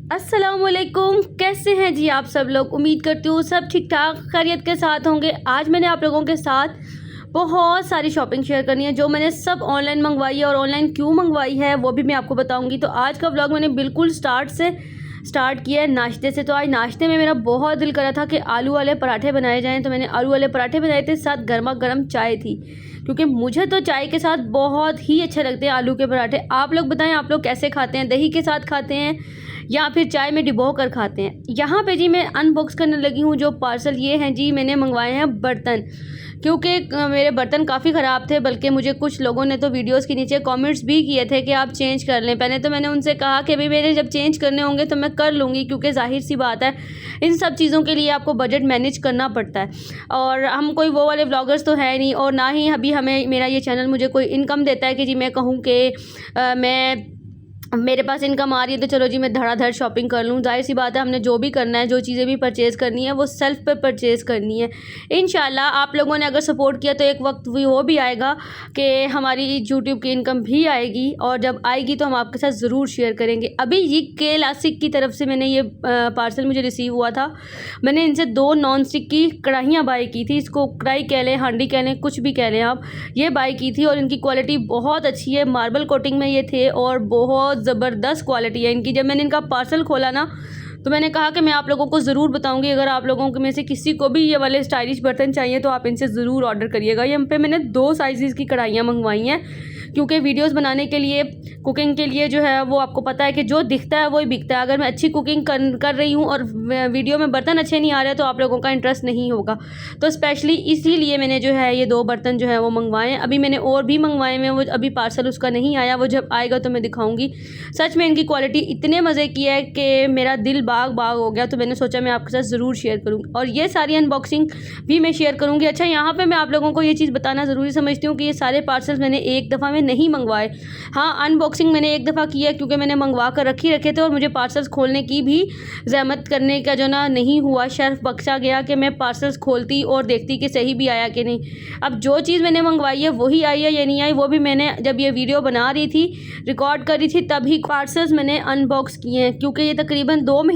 अस्सलामुअलैकुम, कैसे हैं जी आप सब लोग। उम्मीद करती हूँ सब ठीक ठाक खैरियत के साथ होंगे। आज मैंने आप लोगों के साथ बहुत सारी शॉपिंग शेयर करनी है जो मैंने सब ऑनलाइन मंगवाई है और ऑनलाइन क्यों मंगवाई है वो भी मैं आपको बताऊंगी। तो आज का व्लॉग मैंने बिल्कुल स्टार्ट किया है नाश्ते से। तो आज नाश्ते में मेरा बहुत दिल करा था कि आलू वाले पराठे बनाए जाएँ, तो मैंने आलू वाले पराठे बनाए थे, साथ गर्मा गर्म चाय थी, क्योंकि मुझे तो चाय के साथ बहुत ही अच्छे लगते हैं आलू के पराठे। आप लोग बताएं आप लोग कैसे खाते हैं, दही के साथ खाते हैं या फिर चाय में डिबो कर खाते हैं। यहाँ पे जी मैं अनबॉक्स करने लगी हूँ जो पार्सल। ये हैं जी मैंने मंगवाए हैं बर्तन, क्योंकि मेरे बर्तन काफ़ी ख़राब थे, बल्कि मुझे कुछ लोगों ने तो वीडियोस के नीचे कमेंट्स भी किए थे कि आप चेंज कर लें। पहले तो मैंने उनसे कहा कि भाई मेरे जब चेंज करने होंगे तो मैं कर लूँगी, क्योंकि जाहिर सी बात है इन सब चीज़ों के लिए आपको बजट मैनेज करना पड़ता है, और हम कोई वो वाले ब्लॉगर्स तो है नहीं, और ना ही अभी हमें मेरा ये चैनल मुझे कोई इनकम देता है कि जी मैं कहूँ कि मेरे पास इनकम आ रही है तो चलो जी मैं धड़ाधड़ शॉपिंग कर लूँ। जाहिर सी बात है हमने जो भी करना है, जो चीज़ें भी परचेज़ करनी है वो सेल्फ पे परचेज़ करनी है। इंशाल्लाह आप लोगों ने अगर सपोर्ट किया तो एक वक्त वो भी आएगा कि हमारी यूट्यूब की इनकम भी आएगी, और जब आएगी तो हम आपके साथ ज़रूर शेयर करेंगे। अभी ये क्लासिक की तरफ से मैंने ये पार्सल मुझे रिसीव हुआ था। मैंने इनसे 2 नॉन स्टिक की कढ़ाइयाँ बाय की थी। इसको कढ़ाई कह लें, हांडी कह लें, कुछ भी कह लें आप, ये बाय की थी, और इनकी क्वालिटी बहुत अच्छी है। मार्बल कोटिंग में ये थे और बहुत ज़बरदस्त क्वालिटी है इनकी। जब मैंने इनका पार्सल खोला ना तो मैंने कहा कि मैं आप लोगों को ज़रूर बताऊंगी। अगर आप लोगों में से किसी को भी ये वाले स्टाइलिश बर्तन चाहिए तो आप इनसे ज़रूर ऑर्डर करिएगा। यहाँ पे मैंने 2 साइज़ की कढ़ाइयाँ मंगवाई हैं, क्योंकि वीडियोस बनाने के लिए, कुकिंग के लिए जो है वो आपको पता है कि जो दिखता है वही बिकता है। अगर मैं अच्छी कुकिंग कर रही हूँ और वीडियो में बर्तन अच्छे नहीं आ रहे तो आप लोगों का इंटरेस्ट नहीं होगा। तो स्पेशली इसीलिए मैंने जो है ये 2 बर्तन जो है वो मंगवाए हैं। अभी मैंने और भी मंगवाए हैं, वो अभी पार्सल उसका नहीं आया, वो जब आएगा तो मैं दिखाऊँगी। सच में इनकी क्वालिटी इतने मज़े की है कि मेरा दिल बाग बाग हो गया, तो मैंने सोचा मैं आपके साथ ज़रूर शेयर करूँगी, और ये सारी अनबॉक्सिंग भी मैं शेयर करूँगी। अच्छा, यहाँ पर मैं आप लोगों को ये चीज़ बताना ज़रूरी समझती हूँ कि ये सारे पार्सल मैंने एक दफ़ा में नहीं मंगवाए। हाँ, अनबॉक्सिंग मैंने एक दफ़ा किया क्योंकि मैंने मंगवा कर रखे थे और मुझे पार्सल्स खोलने की भी ज़हमत करने का जो ना नहीं हुआ, शर्फ बख्शा गया कि मैं पार्सल्स खोलती और देखती कि सही भी आया कि नहीं। अब जो चीज़ मैंने मंगवाई है वही आई है या नहीं आई वो भी मैंने जब ये वीडियो बना रही थी, रिकॉर्ड कर रही थी, तभी पार्सल्स मैंने अनबॉक्स किए हैं, क्योंकि ये तकरीबन 2 महीने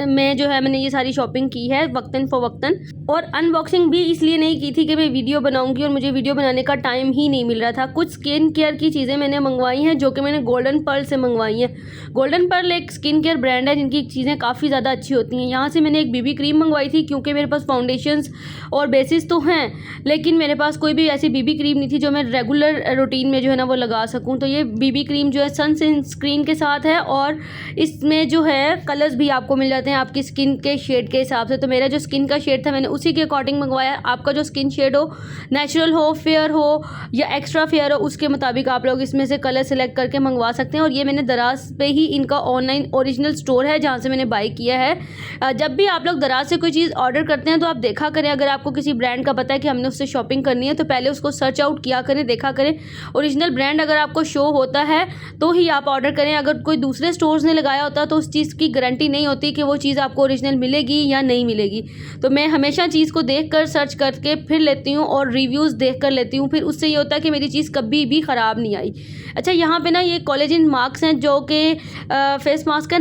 में जो है मैंने ये सारी शॉपिंग की है वक्तन फ़वक्तन। और अनबॉक्सिंग भी इसलिए नहीं की थी कि मैं वीडियो बनाऊँगी और मुझे वीडियो बनाने का टाइम ही नहीं मिल रहा था। कुछ स्किन केयर की चीज़ें मैंने मंगवाई हैं जो कि मैंने गोल्डन पर्ल से मंगवाई हैं। गोल्डन पर्ल एक स्किन केयर ब्रांड है जिनकी चीज़ें काफ़ी ज़्यादा अच्छी होती हैं। यहाँ से मैंने एक बीबी क्रीम मंगवाई थी, क्योंकि मेरे पास फाउंडेशंस और बेसिस तो हैं, लेकिन मेरे पास कोई भी ऐसी बीबी क्रीम नहीं थी जो मैं रेगुलर रूटीन में जो है ना वो लगा सकूँ। तो ये बीबी क्रीम जो है सनस्क्रीन के साथ है, और इसमें जो है कलर्स भी आपको मिल जाते हैं आपकी स्किन के शेड के हिसाब से। तो मेरा जो स्किन का शेड था मैंने उसी के अकॉर्डिंग मंगवाया। आपका जो स्किन शेड हो, नेचुरल हो, फेयर हो या एक्स्ट्रा फेयर हो, उसके मुताबिक आप लोग इसमें से कलर सेलेक्ट करके मंगवा सकते हैं। और ये मैंने दराज पे ही इनका ऑनलाइन ओरिजिनल स्टोर है जहाँ से मैंने बाय किया है। जब भी आप लोग दराज से कोई चीज़ ऑर्डर करते हैं तो आप देखा करें, अगर आपको किसी ब्रांड का पता है कि हमने उससे शॉपिंग करनी है तो पहले उसको सर्च आउट किया करें, देखा करें। ओरिजिनल ब्रांड अगर आपको शो होता है तो ही आप ऑर्डर करें। अगर कोई दूसरे स्टोर्स ने लगाया होता तो उस चीज़ की गारंटी नहीं होती कि वो चीज़ आपको ओरिजिनल मिलेगी या नहीं मिलेगी। तो मैं हमेशा चीज़ को देख कर सर्च करके फिर लेती हूँ और रिव्यूज़ देख कर लेती हूँ, फिर उससे ये होता है कि मेरी चीज़ कभी भी ख़राब नहीं आई। अच्छा, यहाँ पे ना ये कोलेजन मास्क हैं जो कि फेस मास्क है,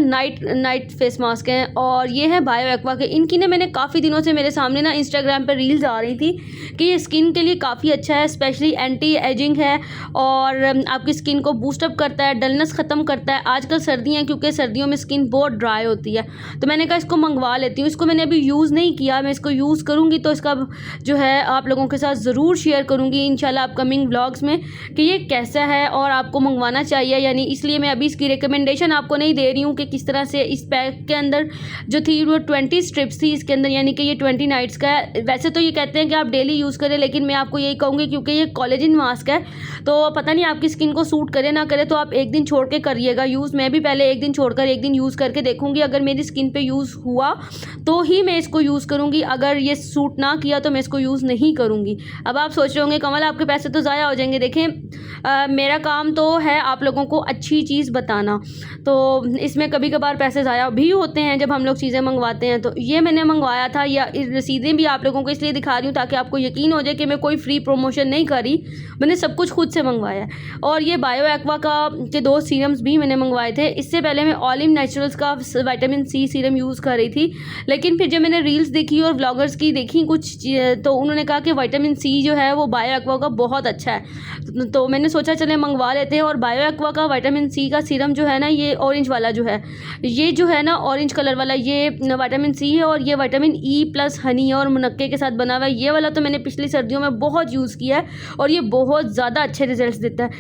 नाइट फेस मास्क हैं, और ये है बायो एक्वा के। इनकी ना मैंने काफ़ी दिनों से मेरे सामने ना इंस्टाग्राम पर रील्स आ रही थी कि ये स्किन के लिए काफ़ी अच्छा है, स्पेशली एंटी एजिंग है और आपकी स्किन को बूस्टअप करता है, डलनेस ख़त्म करता है। आजकल सर्दी हैं, क्योंकि सर्दियों में स्किन बहुत ड्राई होती है, तो मैंने कहा इसको मंगवा लेती हूँ। इसको मैंने अभी यूज़ नहीं किया, मैं इसको यूज़ करूँगी तो इसका जो है आप लोगों के साथ ज़रूर शेयर करूँगी इंशाल्लाह अपकमिंग व्लॉग्स में कि ये कैसा है और आपको मंगवाना चाहिए या नहीं। इसलिए मैं अभी इसकी रिकमेंडेशन आपको नहीं दे रही हूँ कि किस तरह से। इस पैक के अंदर जो थी वो 20 स्ट्रिप्स थी इसके अंदर, यानी कि ये 20 नाइट्स का है। वैसे तो ये कहते हैं कि आप डेली यूज़ करें, लेकिन मैं आपको यही कहूँगी क्योंकि ये कोलेजन मास्क है तो पता नहीं आपकी स्किन को सूट करे ना करे, तो आप एक दिन छोड़ के करिएगा यूज़। मैं भी पहले एक दिन छोड़कर एक दिन यूज़ करके देखूँगी, अगर मेरी स्किन पर यूज़ हुआ तो ही मैं इसको यूज़ करूँगी। अगर ये सूट ना किया तो मैं इसको यूज़ नहीं करूँगी। अब आप सोच रहे होंगे कमल आपके पैसे तो ज़ाया हो जाएंगे। देखें मेरा काम तो है आप लोगों को अच्छी चीज़ बताना, तो इसमें कभी कभार पैसे ज़ाया भी होते हैं जब हम लोग चीज़ें मंगवाते हैं। तो ये मैंने मंगवाया था, या रसीदें भी आप लोगों को इसलिए दिखा रही हूँ ताकि आपको यकीन हो जाए कि मैं कोई फ्री प्रमोशन नहीं करी, मैंने सब कुछ खुद से मंगवाया। और ये बायो एक्वा के 2 सीरम्स भी मैंने मंगवाए थे। इससे पहले मैं ऑलिव नेचुरल्स का विटामिन सी सीरम यूज़ कर रही थी, लेकिन फिर जब मैंने रील्स देखी और व्लॉगर्स की देखी कुछ, तो उन्होंने कहा कि विटामिन सी जो है वो बायो एक्वा का बहुत अच्छा है, तो मैंने सोचा चले मंगवा लेते हैं। और बायो एक्वा का विटामिन सी का सीरम जो है ना, ये ऑरेंज वाला जो है, ये जो है ना ऑरेंज कलर वाला, ये विटामिन सी है और ये विटामिन ई प्लस हनी और मुनक्के के साथ बना हुआ है। ये वाला तो मैंने पिछली सर्दियों में बहुत यूज़ किया है और ये बहुत ज़्यादा अच्छे रिजल्ट्स देता है।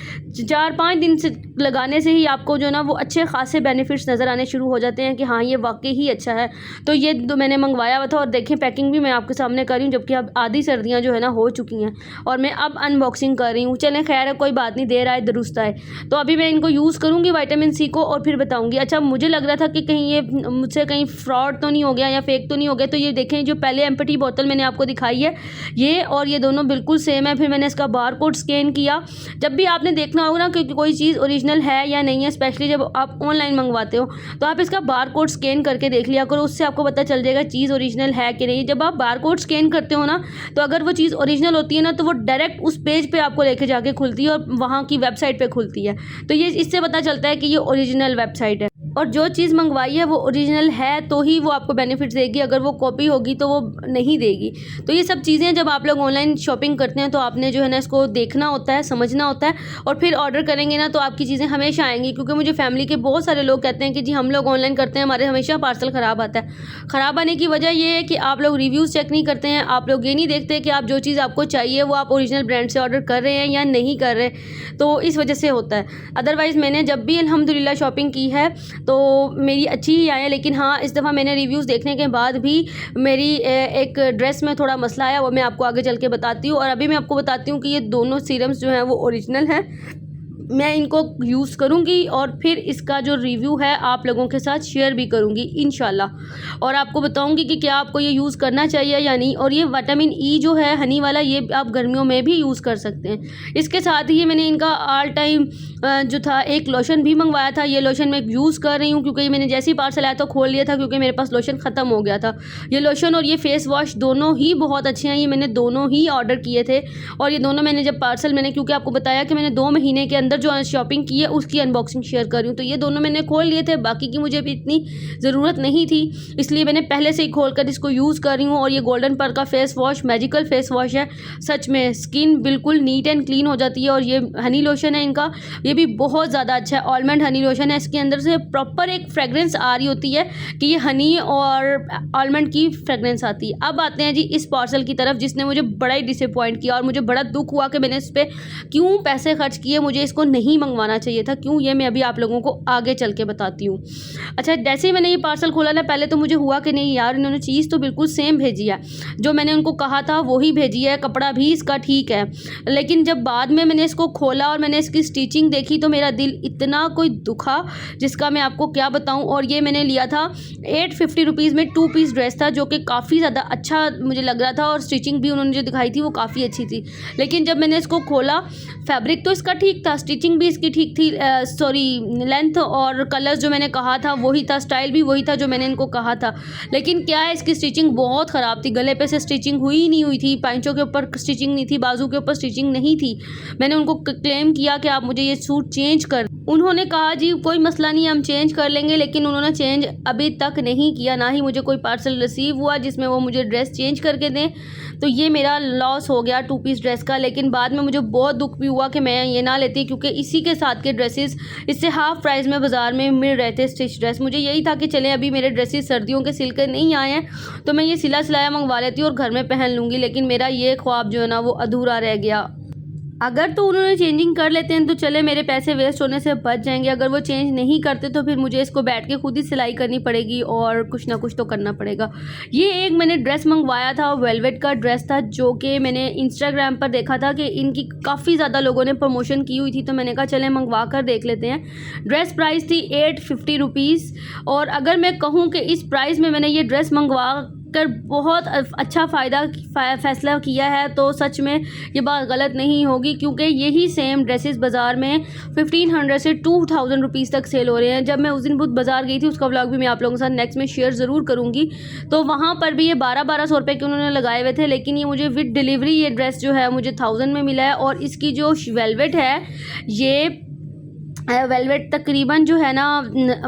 4-5 दिन से लगाने से ही आपको जो ना वो अच्छे खासे बेनिफिट्स नज़र आने शुरू हो जाते हैं कि हाँ ये वाकई ही अच्छा है। तो ये तो मैंने मंगवाया हुआ था और देखें पैकिंग भी मैं आपके सामने कर रही हूँ, जबकि अब आधी सर्दियाँ जो है ना हो चुकी हैं और मैं अब अनबॉक्सिंग कर रही हूँ। चलें खैर है, कोई बात नहीं, देर आए दुरुस्त आए। तो अभी मैं इनको यूज़ करूँगी विटामिन सी को और फिर बताऊँगी। अच्छा मुझे लग रहा था कि कहीं ये मुझसे कहीं फ्रॉड तो नहीं हो गया या फेक तो नहीं हो गया। तो ये देखें जो पहले एम्प्टी बोतल मैंने आपको दिखाई है ये और ये दोनों बिल्कुल सेम है। फिर मैंने इसका बारकोड स्कैन किया। जब भी आपने देखना होगा ना कि कोई चीज़ ओरिजिनल है या नहीं है, स्पेशली जब आप ऑनलाइन मंगवाते हो, तो आप इसका बारकोड स्कैन करके देख लिया करो, उससे आपको पता चल जाएगा चीज़ ओरिजिनल है कि नहीं। जब आप बारकोड स्कैन करते हो ना, तो अगर वो चीज़ ओरिजिनल होती है ना, तो वो डायरेक्ट उस पेज पे आपको लेके जाके खुलती है और वहाँ की वेबसाइट पे खुलती है। तो ये इससे पता चलता है कि ये ओरिजिनल वेबसाइट है और जो चीज़ मंगवाई है वो ओरिजिनल है तो ही वो आपको बेनिफिट्स देगी, अगर वो कॉपी होगी तो वो नहीं देगी। तो ये सब चीज़ें जब आप लोग ऑनलाइन शॉपिंग करते हैं तो आपने जो है ना इसको देखना होता है, समझना होता है और फिर ऑर्डर करेंगे ना तो आपकी चीज़ें हमेशा आएंगी। क्योंकि मुझे फैमिली के बहुत सारे लोग कहते हैं कि जी हम लोग ऑनलाइन करते हैं, हमारे हमेशा पार्सल ख़राब आता है। ख़राब आने की वजह ये है कि आप लोग रिव्यूज़ चेक नहीं करते हैं, आप लोग ये नहीं देखते कि आप जो चीज़ आपको चाहिए वो आप ओरिजिनल ब्रांड से ऑर्डर कर रहे हैं या नहीं कर रहे, तो इस वजह से होता है। अदरवाइज़ मैंने जब भी अल्हम्दुलिल्लाह शॉपिंग की है तो मेरी अच्छी ही आए, लेकिन हाँ इस दफ़ा मैंने रिव्यूज़ देखने के बाद भी मेरी एक ड्रेस में थोड़ा मसला आया, वो मैं आपको आगे चल के बताती हूँ। और अभी मैं आपको बताती हूँ कि ये दोनों सीरम्स जो हैं वो ओरिजिनल हैं। मैं इनको यूज़ करूँगी और फिर इसका जो रिव्यू है आप लोगों के साथ शेयर भी करूँगी इंशाल्लाह, और आपको बताऊँगी कि क्या आपको ये यूज़ करना चाहिए या नहीं। और ये विटामिन ई जो है हनी वाला, ये आप गर्मियों में भी यूज़ कर सकते हैं। इसके साथ ही मैंने इनका ऑल टाइम जो था एक लोशन भी मंगवाया था। ये लोशन मैं यूज़ कर रही हूँ क्योंकि मैंने जैसे ही पार्सल आया तो खोल लिया था क्योंकि मेरे पास लोशन ख़त्म हो गया था। ये लोशन और ये फेस वॉश दोनों ही बहुत अच्छे हैं, ये मैंने दोनों ही ऑर्डर किए थे। और ये दोनों मैंने जब पार्सल मैंने, क्योंकि आपको बताया कि मैंने 2 महीने के अंदर जो शॉपिंग की है उसकी अनबॉक्सिंग शेयर कर रही हूँ, तो ये दोनों मैंने खोल लिए थे। बाकी की मुझे भी इतनी ज़रूरत नहीं थी, इसलिए मैंने पहले से ही खोल कर इसको यूज़ कर रही हूँ। और ये गोल्डन पर का face wash magical face wash है, सच में स्किन बिल्कुल नीट एंड क्लीन हो जाती है। और ये हनी लोशन है इनका, ये भी बहुत ज़्यादा अच्छा है। आलमंड हनी लोशन है, इसके अंदर से प्रॉपर एक फ्रेगरेंस आ रही होती है कि ये हनी और आलमंड की फ्रेगरेंस आती है। अब आते हैं जी इस पार्सल की तरफ, जिसने मुझे बड़ा ही डिसअपॉइंट किया और मुझे बड़ा दुख हुआ कि मैंने इस पर क्यों पैसे खर्च किए, मुझे इसको नहीं मंगवाना चाहिए था। क्यों, ये मैं अभी आप लोगों को आगे चल के बताती हूँ। अच्छा, जैसे ही मैंने ये पार्सल खोला ना, पहले तो मुझे हुआ कि नहीं यार इन्होंने चीज़ तो बिल्कुल सेम भेजी है, जो मैंने उनको कहा था वही भेजी है, कपड़ा भी इसका ठीक है। लेकिन जब बाद में मैंने इसको खोला और मैंने इसकी स्टिचिंग देखी तो मेरा दिल इतना कोई दुखा जिसका मैं आपको क्या बताऊँ। और ये मैंने लिया था 850 रुपीज़ में 2 पीस ड्रेस था, जो कि काफ़ी ज़्यादा अच्छा मुझे लग रहा था और स्टिचिंग भी उन्होंने जो दिखाई थी वो काफ़ी अच्छी थी। लेकिन जब मैंने इसको खोला, फैब्रिक तो इसका ठीक था, स्टिचिंग भी इसकी ठीक थी, लेंथ और कलर्स जो मैंने कहा था वही था, स्टाइल भी वही था जो मैंने इनको कहा था। लेकिन क्या है, इसकी स्टिचिंग बहुत ख़राब थी, गले पे से स्टिचिंग हुई नहीं हुई थी, पांचों के ऊपर स्टिचिंग नहीं थी, बाजू के ऊपर स्टिचिंग नहीं थी। मैंने उनको क्लेम किया कि आप मुझे ये सूट चेंज कर, उन्होंने कहा जी कोई मसला नहीं, हम चेंज कर लेंगे। लेकिन उन्होंने चेंज अभी तक नहीं किया, ना ही मुझे कोई पार्सल रिसीव हुआ जिसमें वो मुझे ड्रेस चेंज करके दें। तो ये मेरा लॉस हो गया 2 पीस ड्रेस का। लेकिन बाद में मुझे बहुत दुख भी हुआ कि मैं ये ना लेती, क्योंकि इसी के साथ के ड्रेसेस इससे हाफ़ प्राइस में बाज़ार में मिल रहे थे स्टिच ड्रेस। मुझे यही था कि चलें अभी मेरे ड्रेसेस सर्दियों के सिल कर नहीं आए हैं तो मैं ये सिला सिलाया मंगवा लेती और घर में पहन लूँगी। लेकिन मेरा ये ख्वाब जो है ना वो अधूरा रह गया। अगर तो उन्होंने चेंजिंग कर लेते हैं तो चले मेरे पैसे वेस्ट होने से बच जाएंगे, अगर वो चेंज नहीं करते तो फिर मुझे इसको बैठ के खुद ही सिलाई करनी पड़ेगी और कुछ ना कुछ तो करना पड़ेगा। ये एक मैंने ड्रेस मंगवाया था, वेलवेट का ड्रेस था, जो कि मैंने इंस्टाग्राम पर देखा था कि इनकी काफ़ी ज़्यादा लोगों ने प्रमोशन की हुई थी, तो मैंने कहा चले मंगवा कर देख लेते हैं। ड्रेस प्राइस थी 850 रुपीज़। और अगर मैं कहूँ कि इस प्राइस में मैंने ये ड्रेस मंगवा कर बहुत अच्छा फ़ैसला किया है, तो सच में ये बात गलत नहीं होगी, क्योंकि यही सेम ड्रेसेस बाज़ार में 1500 से 2000 रुपीज़ तक सेल हो रहे हैं। जब मैं उस दिन बुध बाज़ार गई थी, उसका व्लॉग भी मैं आप लोगों के साथ नेक्स्ट में शेयर ज़रूर करूँगी। तो वहाँ पर भी ये 1200 रुपये के उन्होंने लगाए हुए थे, लेकिन ये मुझे विद डिलीवरी ये ड्रेस जो है मुझे 1000 में मिला है। और इसकी जो वेलवेट है, ये वेलवेट तकरीबन जो है ना,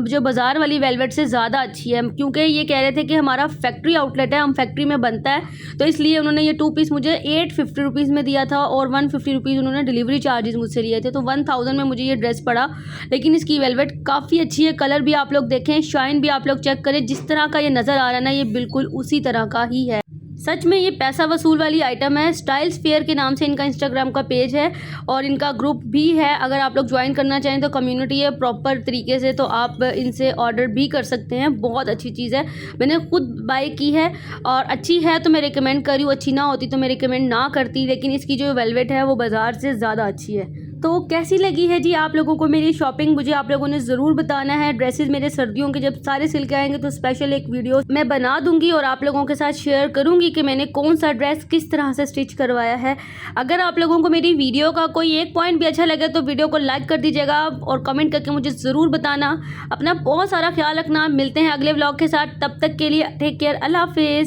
जो बाज़ार वाली वेलवेट से ज़्यादा अच्छी है, क्योंकि ये कह रहे थे कि हमारा फैक्ट्री आउटलेट है, हम फैक्ट्री में बनता है, तो इसलिए उन्होंने ये 2 पीस मुझे 850 रुपीज़ में दिया था और 150 रुपीज़ उन्होंने डिलीवरी चार्जेस मुझसे लिए थे, तो 1000 में मुझे ये ड्रेस पड़ा। लेकिन इसकी वेलवेट काफ़ी अच्छी है, कलर भी आप लोग देखें, शाइन भी आप लोग चेक करें, जिस तरह का ये नज़र आ रहा है ना, ये बिल्कुल उसी तरह का ही है। सच में ये पैसा वसूल वाली आइटम है। स्टाइल्स फेयर के नाम से इनका इंस्टाग्राम का पेज है और इनका ग्रुप भी है। अगर आप लोग ज्वाइन करना चाहें तो कम्युनिटी है प्रॉपर तरीके से, तो आप इनसे ऑर्डर भी कर सकते हैं। बहुत अच्छी चीज़ है, मैंने खुद बाय की है और अच्छी है तो मैं रिकमेंड कर रही हूँ, अच्छी ना होती तो मैं रिकमेंड ना करती, लेकिन इसकी जो वेलवेट है वो बाज़ार से ज़्यादा अच्छी है। तो कैसी लगी है जी आप लोगों को मेरी शॉपिंग, मुझे आप लोगों ने ज़रूर बताना है। ड्रेसेस मेरे सर्दियों के जब सारे सिल के आएंगे तो स्पेशल एक वीडियो मैं बना दूंगी और आप लोगों के साथ शेयर करूंगी कि मैंने कौन सा ड्रेस किस तरह से स्टिच करवाया है। अगर आप लोगों को मेरी वीडियो का कोई एक पॉइंट भी अच्छा लगे तो वीडियो को लाइक कर दीजिएगा और कमेंट करके मुझे ज़रूर बताना। अपना बहुत सारा ख्याल रखना, मिलते हैं अगले व्लॉग के साथ, तब तक के लिए टेक केयर, अल्लाह हाफिज़।